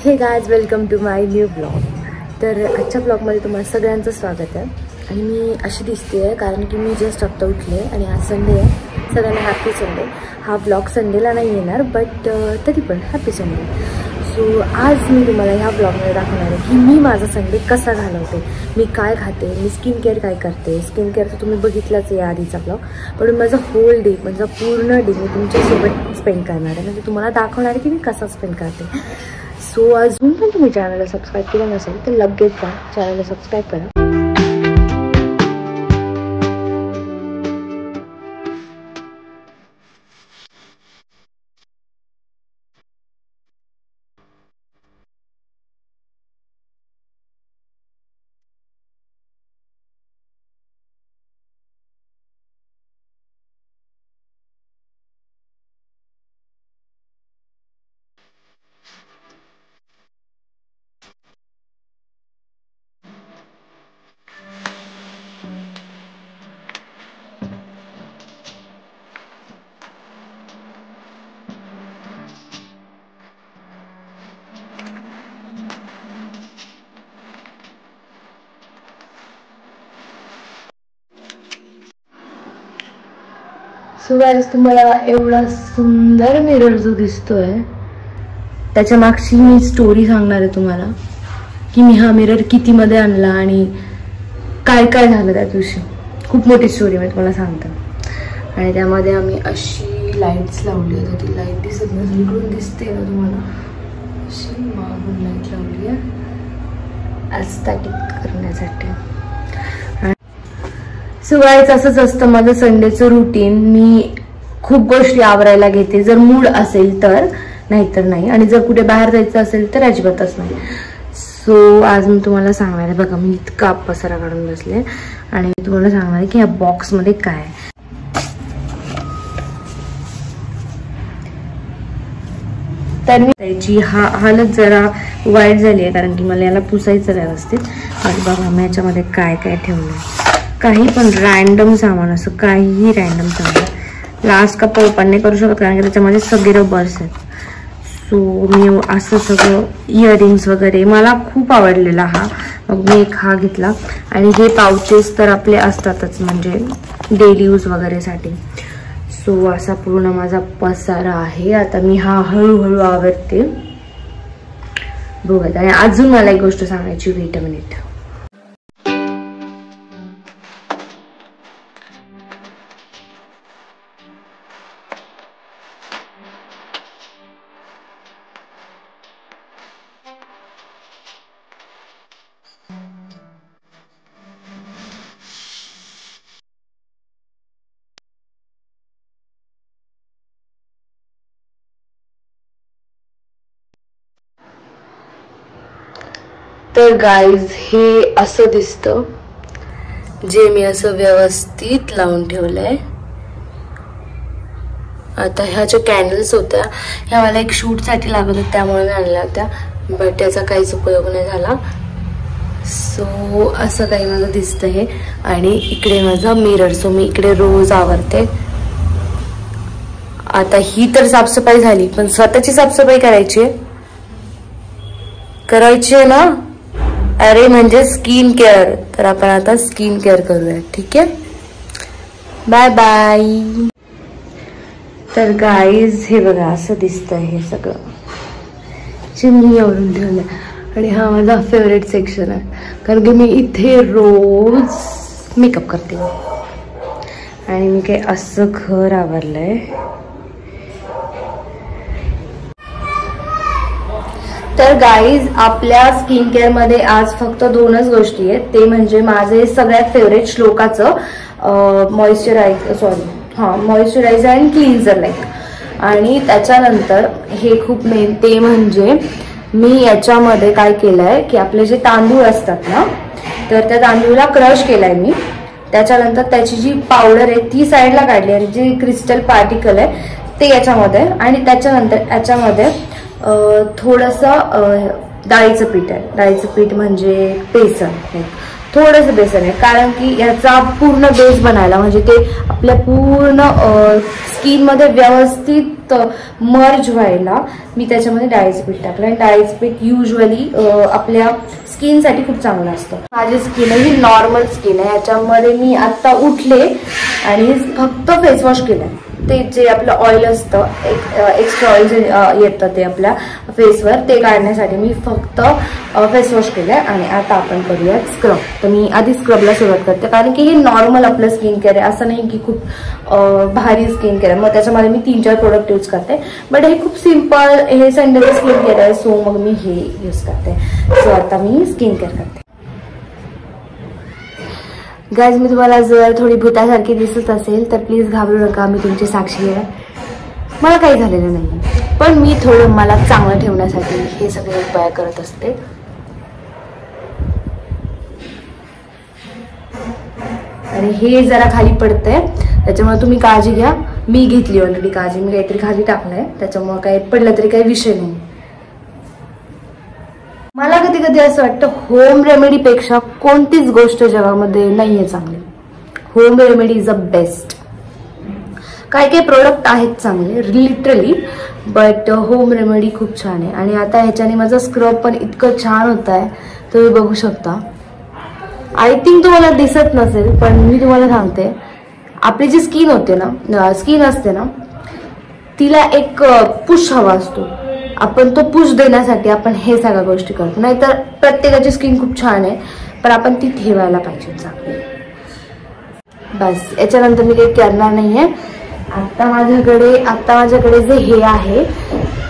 हे guys, welcome to my new blog. तर आजच्या ब्लॉगमध्ये तुम्हाला सगळ्यांचं स्वागत आहे। आणि मी अशी दिसते आहे कारण की मी जस्ट आत्ता उठले आणि आज संडे आहे। सगळ्यांना हॅपी संडे। हा ब्लॉग संडेला नाही येणार, बट तरी पण हॅपी संडे। सो आज मी तुम्हाला ह्या ब्लॉगमध्ये दाखवणार आहे की मी माझा संडे कसा घालवते, मी काय खाते, मी स्किन केअर काय करते। स्किन केअर तर तुम्ही बघितलंच आहे आधीचा ब्लॉग, पण माझा होल डे, माझा पूर्ण डे मी तुमच्यासोबत स्पेंड करणार आहे, म्हणजे तुम्हाला दाखवणार आहे की मी कसा स्पेंड करते। सो अजून पण तुम्ही चॅनलला सबस्क्राईब केलं नसेल तर लगेच जा, चॅनलला सबस्क्राईब करा। सो गाइस, तुम्हाला एवढा सुंदर मिरर जो दिसतोय त्याच्या मागची मी स्टोरी सांगणार आहे तुम्हाला की मी हा मिरर किती मध्ये आणला आणि काय काय झालं त्या दिवशी। खूप मोठी स्टोरी मी तुम्हाला सांगते। आणि त्यामध्ये आम्ही अशी लाईट्स लावली आहे, ती लाईट दिसत नाही, इकडून दिसते ना तुम्हाला, अशी मागून लाईट लावली आहे एस्थेटिक करण्यासाठी। सो गाइस, असंच असतं माझं संडेचं रुटीन। मी खूप गोष्टी आवरायला घेते, जर मूड असेल तर, नाहीतर नाही, आणि जर कुठे बाहेर जायचं असेल तर अजिबातच नाही। सो आज मी तुम्हाला सांगणार आहे, बघा मी इतका पसारा काढून बसले आणि मी तुम्हाला सांगणार आहे की या बॉक्समध्ये काय आहे। तर मी त्याची हालत जरा वाईट झाली आहे कारण की मला याला पुसायचं व्यवस्थित। आणि बघा मी याच्यामध्ये काय काय ठेवलं, काही पण रॅन्डम सामान, असं काहीही रॅन्डम सामान। लास्ट का ओपन नाही करू शकत कारण की त्याच्यामध्ये सगळे रबर्स आहेत। सो मी असं सगळं इयरिंग्स वगैरे मला खूप आवडलेला हा, मग मी एक हा घेतला। आणि हे पाउचेस तर आपले असतातच, म्हणजे डेली यूज वगैरेसाठी। सो असा पूर्ण माझा पसारा आहे। आता मी हा हळूहळू आवरते बघत। आणि अजून मला एक गोष्ट सांगायची, वेट अ मिनिट। तर गाइज, हे असं दिसतं, जे मी असं व्यवस्थित लावून ठेवलंय। आता ह्या ज्या कॅन्डल्स होत्या ह्या मला एक शूट साठी लागत होत्या, त्यामुळे मी आणल्या होत्या, बट त्याचा काहीच उपयोग नाही झाला। सो असं काही माझं दिसतं हे। आणि इकडे माझा मिरर, सो मी इकडे रोज आवरते। आता ही तर साफसफाई झाली, पण स्वतःची साफसफाई करायची आहे ना। अरे म्हणजे स्किन केअर, तर आपण आता स्किन केअर करूया, ठीक आहे। Bye bye. तर गाईज हे बघा असं दिसतंय हे सगळं, चिमणी आवरून ठेवलं। आणि हा माझा फेवरेट सेक्शन आहे कारण की मी इथे रोज मेकअप करते। आणि मी काही असं घर आवरलंय। तर गाईज, आपल्या स्किन केअर मध्ये आज फक्त दोनच गोष्टी आहेत, ते म्हणजे माझे सगळ्यात फेवरेट श्लोकाचं मॉइश्चरायझर आणि क्लीन्झर लाईक। आणि त्याच्यानंतर हे खूप मेन, ते म्हणजे मी याच्यामध्ये काय केलंय की आपले जे तांदूळ असतात ना, तर त्या तांदूळला क्रश केलाय मी। त्याच्यानंतर त्याची जी पावडर आहे ती साईडला काढली आणि जे क्रिस्टल पार्टिकल आहे ते याच्यामध्ये। आणि त्याच्यानंतर याच्यामध्ये थोडंसं डाळीचं पीठ आहे, डाळीचं पीठ म्हणजे बेसन, थोडंसं बेसन आहे, कारण की याचा पूर्ण बेस बनायला, म्हणजे ते आपल्या पूर्ण स्किन मध्ये व्यवस्थित व्यवस्थित मर्ज व्हायला मी त्याच्यामध्ये डाळीचं पीठ टाकलं. आणि डाळीचं पीठ युजली आपल्या स्किनसाठी खूप चांगलं असतं. माझी स्किन आहे ही नॉर्मल स्किन आहे. याच्यामध्ये मी आता उठले आणि फक्त फेसवॉश केलं. ते जे आपलं ऑइल असतं एक्स्ट्रा ऑइल जे येतं ते आपल्या फेसवर ते काढण्यासाठी मी फक्त फेसवॉश केलं आहे. आणि आता आपण करूयात स्क्रब. तर मी आधी स्क्रबला सुरुवात करते कारण की हे नॉर्मल आपलं स्किन केअर आहे. असं नाही की खूप भारी स्किन केअर आहे. मग त्याच्यामध्ये मी 3-4 प्रोडक्ट यूज करते. बट हे खूप सिम्पल हे संडेचं स्किन केअर आहे. सो मग मी हे यूज करते. सो आता मी स्किन केअर करते. गाईज मी तुम्हाला जर थोडी भूतासारखी दिसत असेल तर प्लीज घाबरू नका. मी तुमची साक्षी आहे. मला काही झालेलं नाही. पण मी थोडं मला चांगलं ठेवण्यासाठी हे सगळे उपाय करत असते. आणि हे जरा खाली पडतंय त्याच्यामुळे तुम्ही काळजी घ्या. मी घेतली ऑलरेडी काळजी. मी काहीतरी खाली टाकलंय त्याच्यामुळे काही पडलं तरी काही विषय नाही. मला कधी कधी असं वाटतं होम रेमेडीपेक्षा कोणतीच गोष्ट जगामध्ये नाहीये चांगली. Home remedy is a best. काही काही प्रोडक्ट आहेत चांगले लिटरली बट होम रेमेडी खूप छान आहे. आणि आता ह्याच्याने माझा स्क्रब पण इतकं छान होत आहे तुम्ही बघू शकता. आय थिंक तुम्हाला दिसत नसेल पण मी तुम्हाला सांगते आपली जी स्किन असते ना तिला एक पुश हवा असतो. आपण तो पुश देण्यासाठी आपण हे सगळ्या गोष्टी करतो. नाहीतर प्रत्येकाची स्किन खूप छान आहे पण आपण ती ठेवायला पाहिजे चांगली. बस याच्यानंतर मी काही करणार नाहीये. आता माझ्याकडे जे हे आहे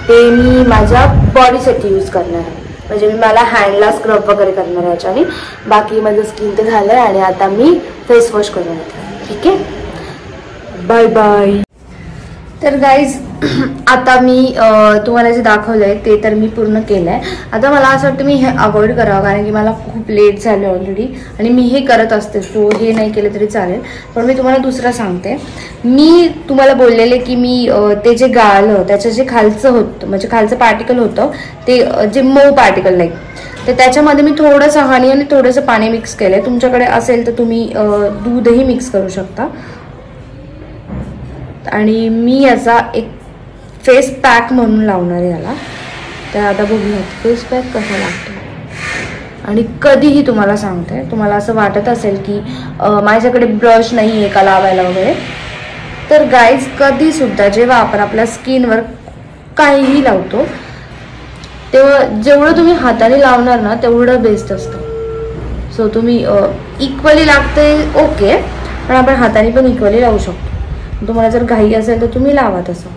ते मी माझ्या बॉडीसाठी यूज करणार आहे. म्हणजे मी मला हँडला स्क्रब वगैरे करणार आहे याच्याने. बाकी माझं स्किन तर झालंय आणि आता मी फेस वॉश करणार आहे. ठीक आहे बाय बाय. तर गाईज आता मी तुम्हाला जे दाखवलंय ते तर मी पूर्ण केलंय. आता मला असं वाटतं मी हे अवॉइड करावं कारण की मला खूप लेट झालं ऑलरेडी आणि मी हे करत असते. सो हे नाही केलं तरी चालेल. पण मी तुम्हाला दुसरं सांगते. मी तुम्हाला बोललेले की मी ते जे गाळलं त्याचं जे खालचं होतं म्हणजे खालचं पार्टिकल होतं ते जे मऊ पार्टिकल नाही तर त्याच्यामध्ये मी थोडंसं हनी आणि थोडंसं पाणी मिक्स केलंय. तुमच्याकडे असेल तर तुम्ही दूधही मिक्स करू शकता. आणि मी याचा एक फेस पॅक म्हणून लावणार आहे याला. तर आता बघूया फेस पॅक कसा लागतो. आणि कधीही तुम्हाला सांगते तुम्हाला असं वाटत असेल की माझ्याकडे ब्रश नाही आहे का लावायला वगैरे तर गाईज कधी सुद्धा जेव्हा आपण आपल्या स्किनवर काहीही लावतो तेव्हा जेवढं तुम्ही हाताने लावणार ना तेवढं बेस्ट असतं. सो तुम्ही इक्वली लागते ओके पण आपण हाताने पण इक्वली लावू शकतो. तुम्हाला जर घाई असेल तर तुम्ही लावा तसं.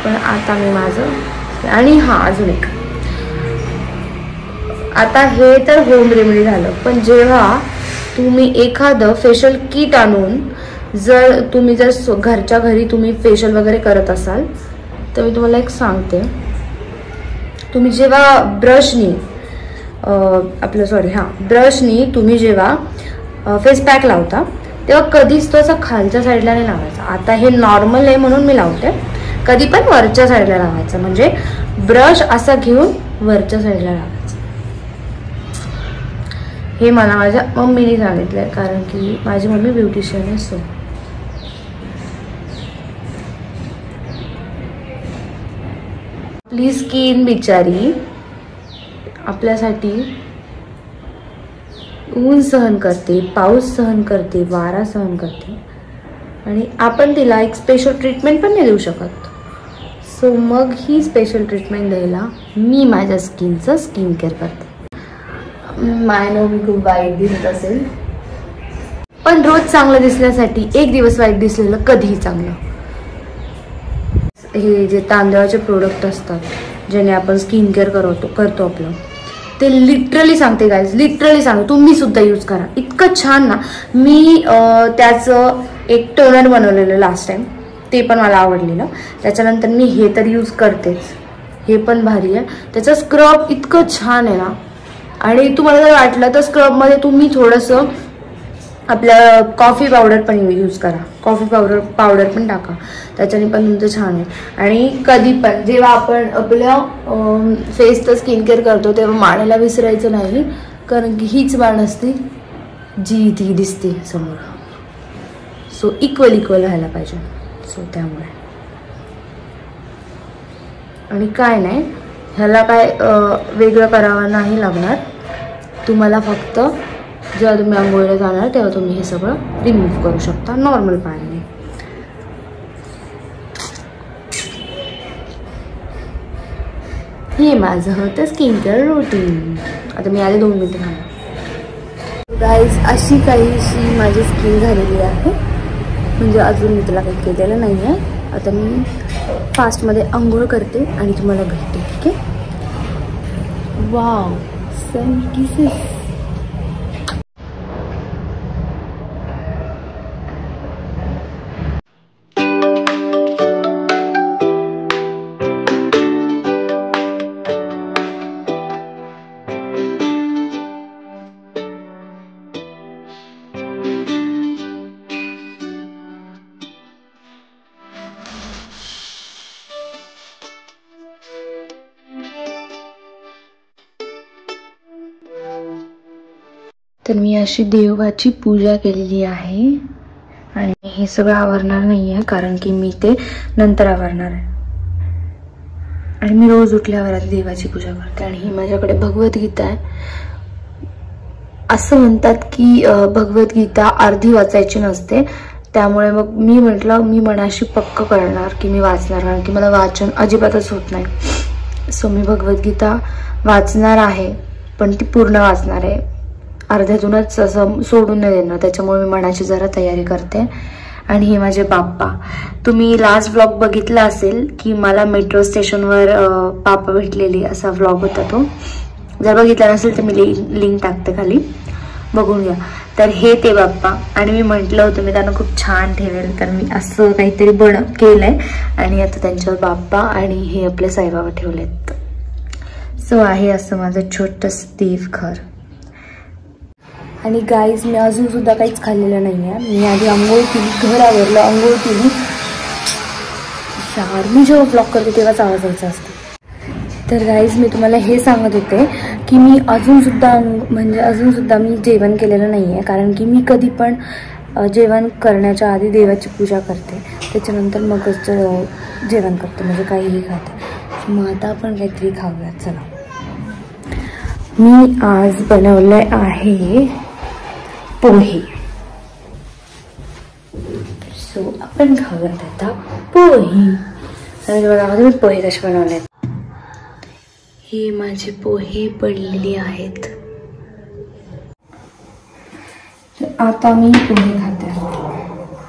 पण आता मी माझं आणि अजून एक आता हे तर होम रेमेडी झालं. पण जेव्हा तुम्ही एखादं फेशियल किट आणून जर तुम्ही घरच्या घरी तुम्ही फेशियल वगैरे करत असाल तर मी तुम्हाला एक सांगते. तुम्ही जेव्हा ब्रशनी तुम्ही जेव्हा फेस पॅक लावता तेव्हा कधीच तो असं खालच्या साईडला नाही लावायचा. आता हे नॉर्मल आहे म्हणून मी लावते. कधी पण वरच्या साईडला लावायचं म्हणजे ब्रश असा घेऊन वरच्या साईडला लावायचं. हे मला माझ्या मम्मीने सांगितलंय कारण की माझी मम्मी ब्युटिशियन आहे. सो आपली स्किन बिचारी आपल्यासाठी ऊन सहन करते, पाऊस सहन करते, वारा सहन करते आणि आपण तिला एक स्पेशल ट्रीटमेंट पण नाही देऊ शकत. सो मग ही स्पेशल ट्रीटमेंट द्यायला मी माझ्या स्किनचं स्किन केअर करते. मायनो मी खूप वाईट दिसत असेल पण रोज चांगलं दिसण्यासाठी एक दिवस वाईट दिसलेलं कधीही चांगलं. हे जे तांदळाचे प्रोडक्ट असतात ज्याने आपण स्किन केअर करतो आपलं ते लिटरली सांगते गाईज लिटरली सांगते तुम्ही सुद्धा यूज करा. इतकं छान ना. मी त्याचं एक टोनर बनवलेलं लास्ट टाइम ते पण मला आवडलेलं. त्याच्यानंतर मी हे तर यूज करतेच. हे पण भारी आहे. त्याचं स्क्रब इतकं छान आहे ना. आणि तुम्हाला जर वाटलं तर स्क्रबमध्ये तुम्ही थोडंसं आपल्या कॉफी पावडर पण यूज करा. कॉफी पावडर पण टाका त्याच्याने पण तुमचं छान आहे. आणि कधी पण जेव्हा आपण आपल्या फेसचं स्किन केअर करतो तेव्हा मानेला विसरायचं नाही कारण की हीच मान असते जी ती दिसते समोर. सो इक्वल व्हायला पाहिजे. सो त्यामुळे आणि काय नाही, ह्याला काय वेगळं करावं नाही लागणार. तुम्हाला फक्त जेव्हा तुम्ही आंघोळीला जाणार तेव्हा तुम्ही हे सगळं रिमूव्ह करू शकता नॉर्मल पाण्याने. हे माझं होतं स्किन केअर रुटीन. आता मी आले 2 मिनिटं थांबा. गाईज अशी काहीशी माझी स्किन झालेली आहे, म्हणजे अजून मी त्याला काही केलेलं नाही आहे. आता मी फास्टमध्ये आंघोळ करते आणि तुम्हाला भेटते, ठीक आहे. वाव, सन किसेस. तर मी अशी देवाची पूजा केलेली आहे आणि हे सगळं आवरणार नाही आहे, कारण की मी ते नंतर आवरणार आहे. आणि मी रोज उठल्यावर आधी देवाची पूजा करते. आणि ही माझ्याकडे भगवद्गीता आहे. असं म्हणतात की भगवद्गीता अर्धी वाचायची नसते, त्यामुळे मग मी म्हटलं मी मनाशी पक्क करणार की मी वाचणार, कारण की मला वाचन अजिबातच होत नाही. सो मी भगवद्गीता वाचणार आहे, पण ती पूर्ण वाचणार आहे, अर्ध्यातूनच असं सोडून नाही देणार. त्याच्यामुळे मी मनाची जरा तयारी करते. आणि हे माझे बाप्पा. तुम्ही लास्ट व्लॉग बघितला असेल की मला मेट्रो स्टेशनवर बाप्पा भेटलेली, असा व्लॉग होता तो. जर बघितला नसेल तर मी लिंक टाकते खाली, बघून घ्या. तर हे ते बाप्पा. आणि मी म्हटलं होतं मी त्यांना खूप छान ठेवेल, तर मी असं काहीतरी केलंय. आणि आता त्यांच्यावर बाप्पा आणि हे आपले साईबाबा ठेवलेत. सो आहे असं माझं छोटंसं देवघर. आणि गाईज मी अजून सुद्धा काहीच खाल्लेलं नाही आहे. मी आधी आंघोळ केली, घर आवरलं, आंघोळ केली. मी जेव्हा ब्लॉग करते तेव्हाच आवाज यायचा असतो. तर गाईज मी तुम्हाला हे सांगत होते की मी अजून सुद्धा मी जेवण केलेलं नाही आहे, कारण की मी कधी पण जेवण करण्याच्या आधी देवाची पूजा करते, त्याच्यानंतर मगच जेवण करते, म्हणजे काहीही खाते. मग आता आपण काहीतरी खाऊयात. चला, मी आज बनवले आहे पोहे. सो आपण खाऊयात आता पोहे. आणि बघा मी पोहे कसे बनवलेत. हे माझे पोहे पडलेले आहेत. तर आता मी पोहे खाते.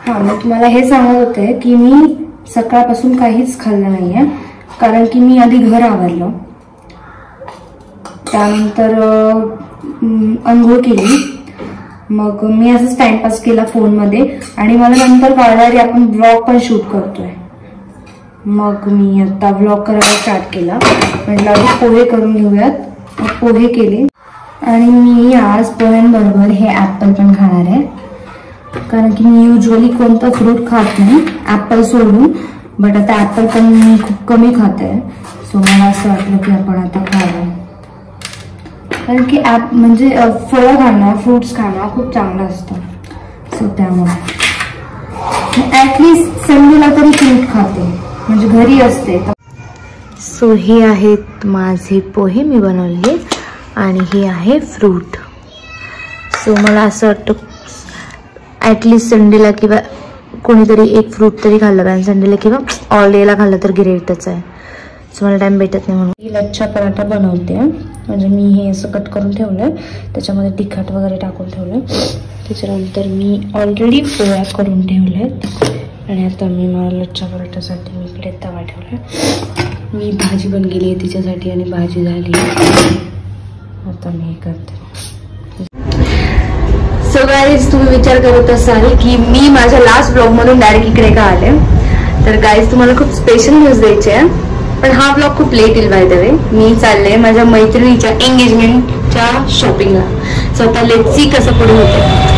हां, मी तुम्हाला हे सांगत होते की मी सकाळपासून काहीच खाल्लं नाही आहे, कारण की मी आधी घर आवरलं, त्यानंतर आंघोळ केली, मग मी असंच टाइमपास केला फोनमध्ये. आणि मला नंतर कळलं की आपण ब्लॉग पण शूट करतोय. मग मी आता ब्लॉग करायला स्टार्ट केला. म्हटलं आधी पोहे करून घेऊयात. मग पोहे केले. आणि मी आज पोह्यांबरोबर हे ॲपल पण खाणार आहे, कारण की मी युजली कोणतं फ्रूट खात नाही ॲपल सोडून. बट आता ॲपल पण मी खूप कमी खाते. सो मला असं वाटलं की आपण आता खावं, कारण की म्हणजे फळं खाणं, फ्रूट्स खाणं खूप चांगलं असतं. सो त्यामुळे ॲटलिस्ट संडेला तरी फ्रूट खाते, म्हणजे घरी असते. सो हे आहेत माझे पोहे मी बनवले, आणि हे आहे फ्रूट. सो मला असं वाटतं ॲटलिस्ट संडेला किंवा कोणीतरी एक फ्रूट तरी खाल्लं पाहिजे संडेला, किंवा ऑल डेला खाल्लं तर ग्रेटच आहे. सो मला टाइम भेटत नाही म्हणून मी लच्छा पराठा बनवते. म्हणजे मी हे असं कट करून ठेवलंय, त्याच्यामध्ये तिखट वगैरे टाकून ठेवलंय. त्याच्यानंतर मी ऑलरेडी पोळ्या करून ठेवल्यात. आणि आता मला लच्छा पराठासाठी मी इकडे तवा ठेवलाय. मी भाजी पण गेली आहे तिच्यासाठी, आणि भाजी झाली. आता मी हे करते. सो गाईज, तुम्ही विचार करत असाल की मी माझ्या लास्ट ब्लॉग मधून डायरेक्ट इकडे का आले. तर गाईज, तुम्हाला खूप स्पेशल न्यूज द्यायची आहे, पण हा ब्लॉग खूप लेट येईल. बाय द वे, मी चालले माझ्या मैत्रिणीच्या एंगेजमेंटच्या शॉपिंगला. सो आता लेट्स सी कसं पुढे होतं.